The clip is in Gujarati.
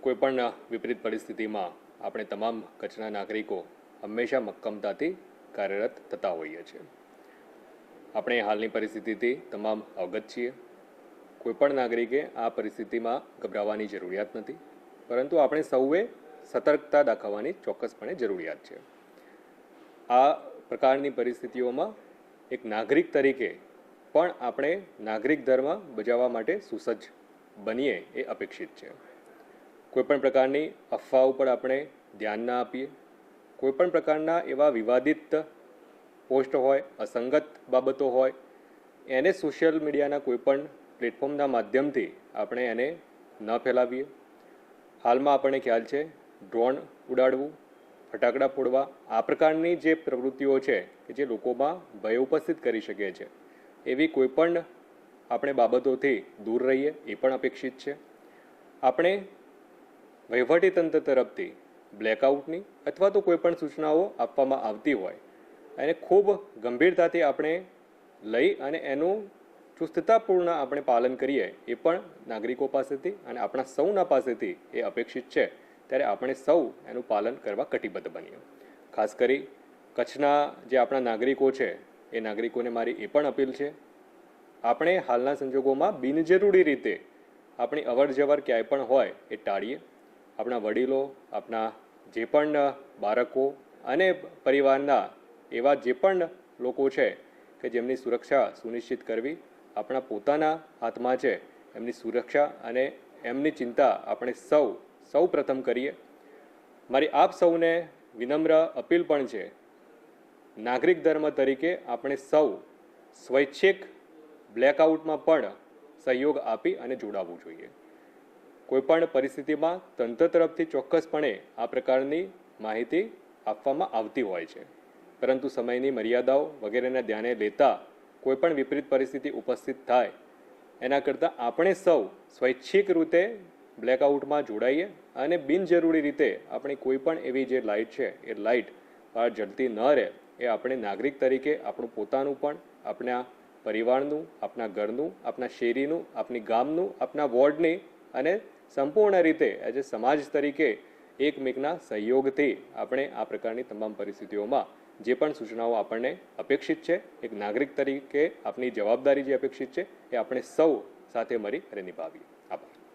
કોઈપણ વિપરીત પરિસ્થિતિમાં આપણે તમામ કચ્છના નાગરિકો હંમેશા મક્કમતાથી કાર્યરત થતા હોઈએ છીએ. આપણે હાલની પરિસ્થિતિથી તમામ અવગત છીએ. કોઈપણ નાગરિકે આ પરિસ્થિતિમાં ગભરાવાની જરૂરિયાત નથી, પરંતુ આપણે સૌએ સતર્કતા દાખવવાની ચોક્કસપણે જરૂરિયાત છે. આ પ્રકારની પરિસ્થિતિઓમાં એક નાગરિક તરીકે પણ આપણે નાગરિક ધર્મ બજાવવા માટે સુસજ્જ બનીએ એ અપેક્ષિત છે. કોઈપણ પ્રકારની અફવા ઉપર આપણે ધ્યાન ના આપીએ. કોઈપણ પ્રકારના એવા વિવાદિત પોસ્ટ હોય, અસંગત બાબતો હોય, એને સોશિયલ મીડિયાના કોઈપણ પ્લેટફોર્મના માધ્યમથી આપણે એને ન ફેલાવીએ. હાલમાં આપણને ખ્યાલ છે, ડ્રોન ઉડાડવું, ફટાકડા ફોડવા, આ પ્રકારની જે પ્રવૃત્તિઓ છે કે જે લોકોમાં ભય ઉપસ્થિત કરી શકે છે, એવી કોઈપણ આપણે બાબતોથી દૂર રહીએ એ પણ અપેક્ષિત છે. આપણે વહીવટીતંત્ર તરફથી બ્લેકઆઉટની અથવા તો કોઈપણ સૂચનાઓ આપવામાં આવતી હોય એને ખૂબ ગંભીરતાથી આપણે લઈ અને એનું ચુસ્તતાપૂર્ણ આપણે પાલન કરીએ એ પણ નાગરિકો પાસેથી અને આપણા સૌના પાસેથી એ અપેક્ષિત છે. ત્યારે આપણે સૌ એનું પાલન કરવા કટિબદ્ધ બનીએ. ખાસ કરી કચ્છના જે આપણા નાગરિકો છે એ નાગરિકોને મારી એ પણ અપીલ છે, આપણે હાલના સંજોગોમાં બિનજરૂરી રીતે આપણી અવરજવર ક્યાંય પણ હોય એ ટાળીએ. આપણા વડીલો, આપણા જે પણ બાળકો અને પરિવારના એવા જે પણ લોકો છે કે જેમની સુરક્ષા સુનિશ્ચિત કરવી આપણા પોતાના હાથમાં છે. એમની સુરક્ષા અને એમની ચિંતા આપણે સૌ પ્રથમ કરીએ. મારી આપ સૌને વિનમ્ર અપીલ પણ છે, નાગરિક ધર્મ તરીકે આપણે સૌ સ્વૈચ્છિક બ્લેકઆઉટમાં પણ સહયોગ આપી અને જોડાવવું જોઈએ. કોઈપણ પરિસ્થિતિમાં તંત્ર તરફથી ચોક્કસપણે આ પ્રકારની માહિતી આપવામાં આવતી હોય છે, પરંતુ સમયની મર્યાદાઓ વગેરેને ધ્યાને લેતા કોઈપણ વિપરીત પરિસ્થિતિ ઉપસ્થિત થાય એના કરતાં આપણે સૌ સ્વૈચ્છિક રીતે બ્લેકઆઉટમાં જોડાઈએ અને બિનજરૂરી રીતે આપણી કોઈપણ એવી જે લાઇટ છે એ લાઇટ બહાર જળતી ન રહે એ આપણે નાગરિક તરીકે આપણું પોતાનું પણ, આપણા પરિવારનું, આપણા ઘરનું, આપણા શેરીનું, આપણી ગામનું, આપણા વોર્ડની અને સંપૂર્ણ રીતે એઝ એ સમાજ તરીકે એકમેકના સહયોગથી આપણે આ પ્રકારની તમામ પરિસ્થિતિઓમાં જે પણ સૂચનાઓ આપણને અપેક્ષિત છે, એક નાગરિક તરીકે આપણી જવાબદારી જે અપેક્ષિત છે એ આપણે સૌ સાથે મળી અને નિભાવીએ.